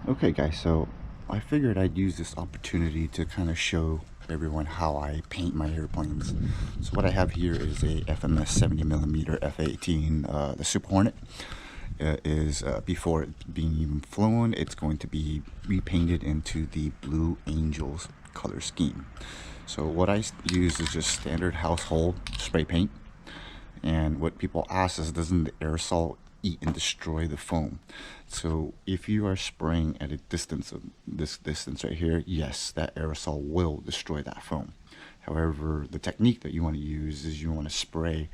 Okay guys, so I figured I'd use this opportunity to kind of show everyone how I paint my airplanes. So what I have here is a FMS 70mm F-18, the Super Hornet. Before it being even flown, it's going to be repainted into the Blue Angels color scheme. So what I use is just standard household spray paint. And what people ask is, doesn't the aerosol eat and destroy the foam? So if you are spraying at a distance of this distance right here, yes, that aerosol will destroy that foam. However, the technique that you want to use is you want to spray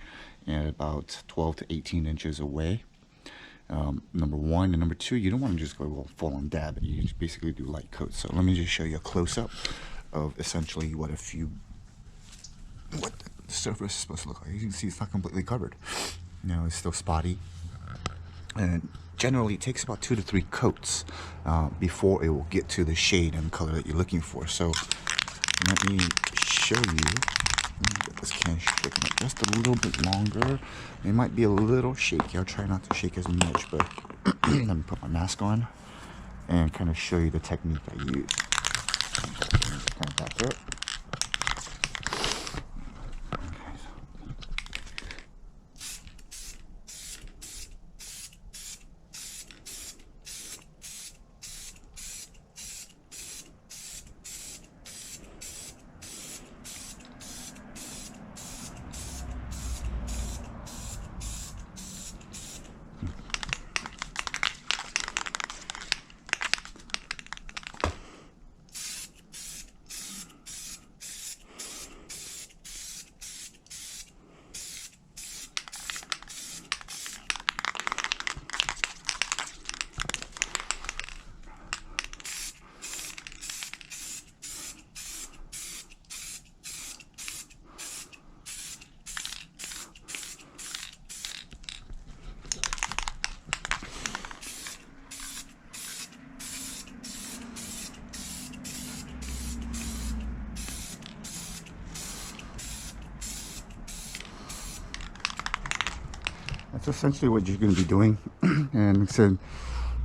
at about 12 to 18 inches away. Number one, and number two, you don't want to just go full on dab. You just basically do light coats. So let me just show you a close-up of essentially what the surface is supposed to look like. You can see it's not completely covered. It's still spotty. And generally it takes about 2 to 3 coats before it will get to the shade and color that you're looking for. So let me show you. Let me get this can shaking up just a little bit longer. It might be a little shaky. I'll try not to shake as much, but let me put my mask on and kind of show you the technique I use. Kind of back up. That's essentially what you're going to be doing. And like I said,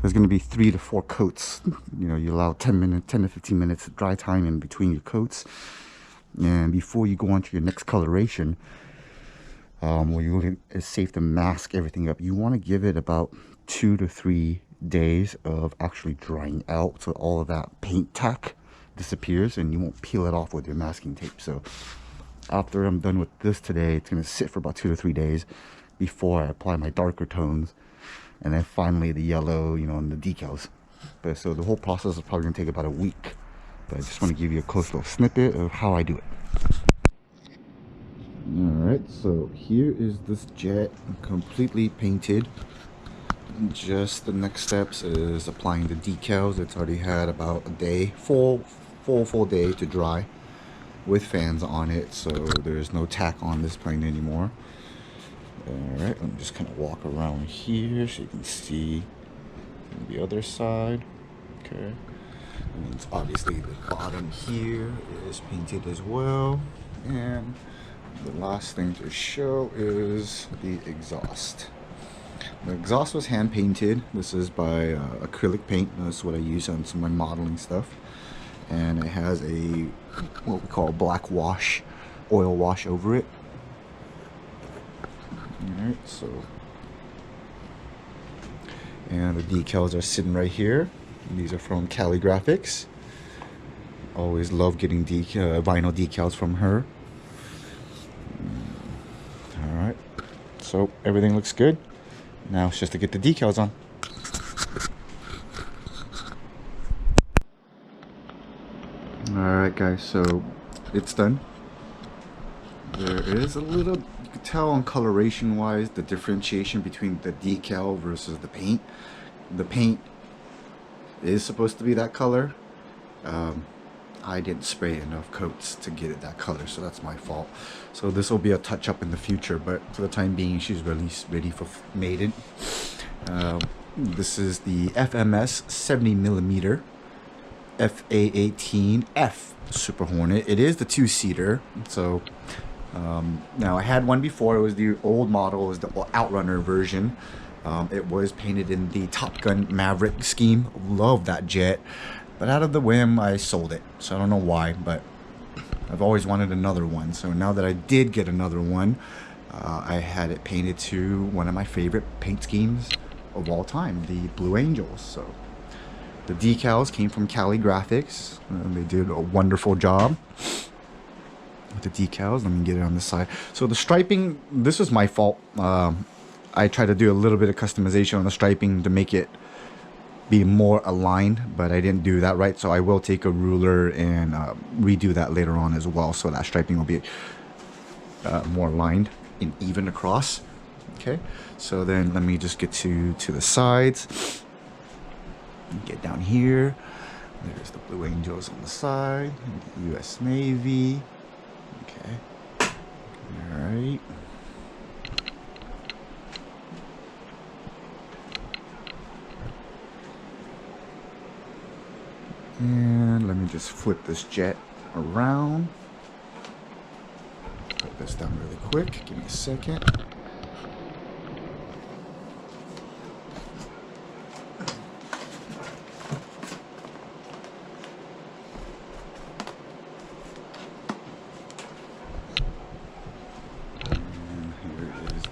there's going to be 3 to 4 coats. You allow 10 to 15 minutes of dry time in between your coats. And before you go on to your next coloration, where it's safe to mask everything up, you want to give it about 2 to 3 days of actually drying out, so all of that paint tack disappears and you won't peel it off with your masking tape. So after I'm done with this today, it's going to sit for about 2 to 3 days before I apply my darker tones, and then finally the yellow, and the decals. But so the whole process is probably going to take about a week. But I just want to give you a close little snippet of how I do it. Alright, so here is this jet completely painted. Just the next steps is applying the decals. It's already had about a day, full day to dry with fans on it, so there's no tack on this plane anymore. Alright, let me just kind of walk around here so you can see the other side. Okay, and it's obviously the bottom here is painted as well, and the last thing to show is the exhaust. The exhaust was hand painted. This is by acrylic paint. That's what I use on some of my modeling stuff, and it has a what we call black wash, oil wash over it. Alright, so, and the decals are sitting right here. These are from Cali Graphics. Always love getting vinyl decals from her. Alright, so everything looks good. Now it's just to get the decals on. Alright guys, so it's done. There is a little, you can tell on coloration wise, the differentiation between the decal versus the paint. The paint is supposed to be that color. I didn't spray enough coats to get it that color, so that's my fault. So this will be a touch up in the future, but for the time being she's ready for maiden. This is the FMS 70mm A-18F Super Hornet. It is the 2-seater, so now I had one before. It was the old model, it was the outrunner version. It was painted in the Top Gun Maverick scheme. Love that jet. But out of the whim, I sold it. So I don't know why, but I've always wanted another one. So now that I did get another one, I had it painted to one of my favorite paint schemes of all time, the Blue Angels. So the decals came from Cali Graphics. They did a wonderful job with the decals. Let me get it on the side. So the striping, this was my fault. I tried to do a little bit of customization on the striping to make it be more aligned, but I didn't do that right. So I will take a ruler and redo that later on as well, so that striping will be more aligned and even across. Okay, so then let me just get to the sides. Get down here. There's the Blue Angels on the side, the US Navy. Okay, all right. And let me just flip this jet around. Put this down really quick. Give me a second. And here is the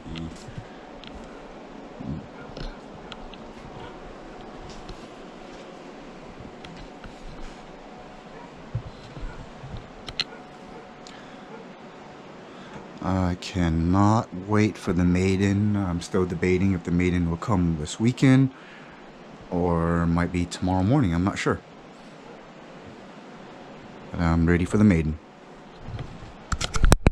I cannot wait for the maiden. I'm still debating if the maiden will come this weekend or might be tomorrow morning. I'm not sure. But I'm ready for the maiden.